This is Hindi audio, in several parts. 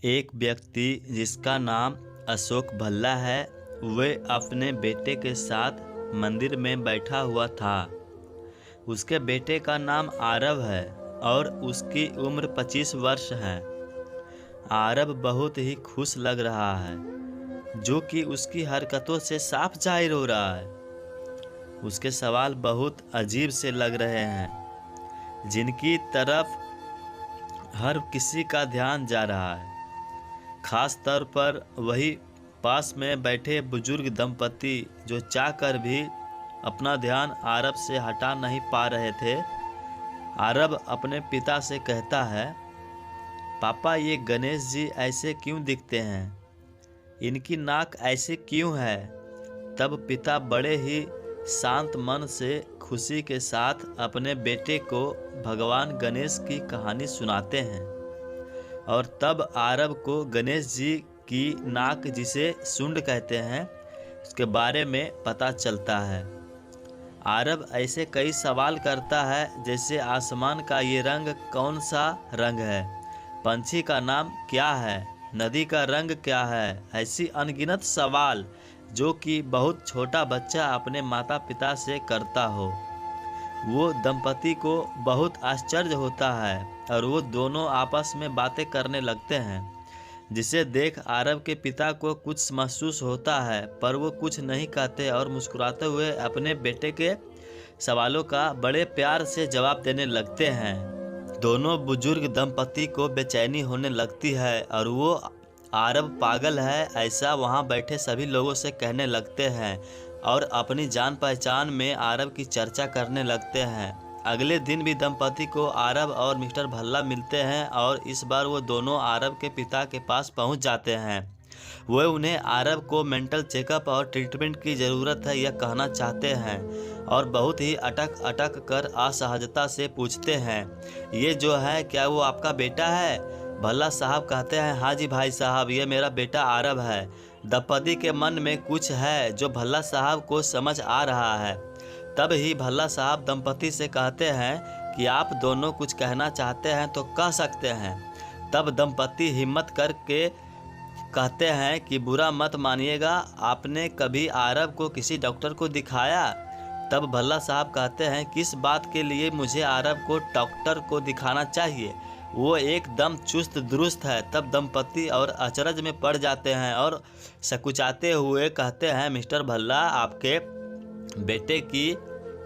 एक व्यक्ति जिसका नाम अशोक भल्ला है, वह अपने बेटे के साथ मंदिर में बैठा हुआ था। उसके बेटे का नाम आरव है और उसकी उम्र 25 वर्ष है। आरव बहुत ही खुश लग रहा है, जो कि उसकी हरकतों से साफ जाहिर हो रहा है। उसके सवाल बहुत अजीब से लग रहे हैं, जिनकी तरफ हर किसी का ध्यान जा रहा है। खास तौर पर वही पास में बैठे बुजुर्ग दंपति जो चाहकर भी अपना ध्यान आरव से हटा नहीं पा रहे थे। आरव अपने पिता से कहता है, पापा, ये गणेश जी ऐसे क्यों दिखते हैं? इनकी नाक ऐसे क्यों है? तब पिता बड़े ही शांत मन से खुशी के साथ अपने बेटे को भगवान गणेश की कहानी सुनाते हैं। और तब आरव को गणेश जी की नाक, जिसे सुंड कहते हैं, उसके बारे में पता चलता है। आरव ऐसे कई सवाल करता है, जैसे आसमान का ये रंग कौन सा रंग है, पंछी का नाम क्या है, नदी का रंग क्या है। ऐसी अनगिनत सवाल जो कि बहुत छोटा बच्चा अपने माता पिता से करता हो। वो दंपति को बहुत आश्चर्य होता है और वो दोनों आपस में बातें करने लगते हैं, जिसे देख आरव के पिता को कुछ महसूस होता है, पर वो कुछ नहीं कहते और मुस्कुराते हुए अपने बेटे के सवालों का बड़े प्यार से जवाब देने लगते हैं। दोनों बुजुर्ग दंपति को बेचैनी होने लगती है और वो आरव पागल है ऐसा वहाँ बैठे सभी लोगों से कहने लगते हैं और अपनी जान पहचान में आरव की चर्चा करने लगते हैं। अगले दिन भी दंपति को आरव और मिस्टर भल्ला मिलते हैं और इस बार वो दोनों आरव के पिता के पास पहुंच जाते हैं। वो उन्हें आरव को मेंटल चेकअप और ट्रीटमेंट की ज़रूरत है यह कहना चाहते हैं और बहुत ही अटक अटक कर असहजता से पूछते हैं, ये जो है क्या वो आपका बेटा है? भल्ला साहब कहते हैं, हाँ जी भाई साहब, ये मेरा बेटा आरव है। दंपति के मन में कुछ है जो भल्ला साहब को समझ आ रहा है। तब ही भल्ला साहब दंपति से कहते हैं कि आप दोनों कुछ कहना चाहते हैं तो कह सकते हैं। तब दंपति हिम्मत करके कहते हैं कि बुरा मत मानिएगा, आपने कभी आरव को किसी डॉक्टर को दिखाया? तब भल्ला साहब कहते हैं, किस बात के लिए मुझे आरव को डॉक्टर को दिखाना चाहिए? वो एकदम चुस्त दुरुस्त है। तब दंपति और अचरज में पड़ जाते हैं और सकुचाते हुए कहते हैं, मिस्टर भल्ला, आपके बेटे की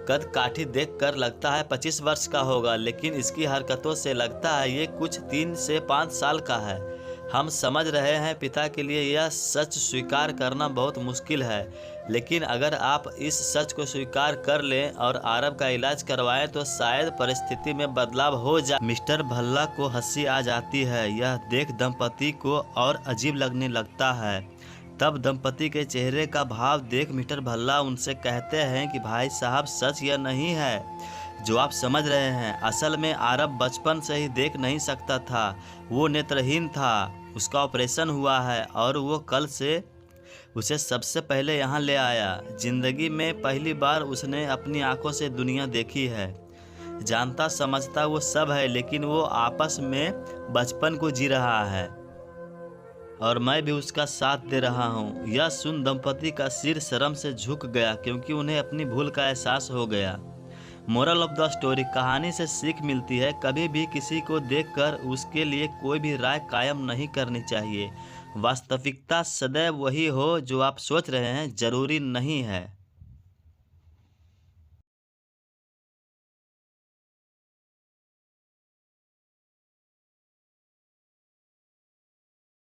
कद काठी देखकर लगता है 25 वर्ष का होगा, लेकिन इसकी हरकतों से लगता है ये कुछ 3 से 5 साल का है। हम समझ रहे हैं पिता के लिए यह सच स्वीकार करना बहुत मुश्किल है, लेकिन अगर आप इस सच को स्वीकार कर लें और आरव का इलाज करवाएं तो शायद परिस्थिति में बदलाव हो जाए। मिस्टर भल्ला को हंसी आ जाती है। यह देख दंपति को और अजीब लगने लगता है। तब दंपति के चेहरे का भाव देख मिस्टर भल्ला उनसे कहते हैं कि भाई साहब, सच यह नहीं है जो आप समझ रहे हैं। असल में आरव बचपन से ही देख नहीं सकता था, वो नेत्रहीन था। उसका ऑपरेशन हुआ है और वो कल से उसे सबसे पहले यहाँ ले आया। जिंदगी में पहली बार उसने अपनी आंखों से दुनिया देखी है। जानता समझता वो सब है, लेकिन वो आपस में बचपन को जी रहा है और मैं भी उसका साथ दे रहा हूँ। यह सुन दंपति का सिर शर्म से झुक गया, क्योंकि उन्हें अपनी भूल का एहसास हो गया। मोरल ऑफ द स्टोरी, कहानी से सीख मिलती है, कभी भी किसी को देखकर उसके लिए कोई भी राय कायम नहीं करनी चाहिए। वास्तविकता सदैव वही हो जो आप सोच रहे हैं, जरूरी नहीं है।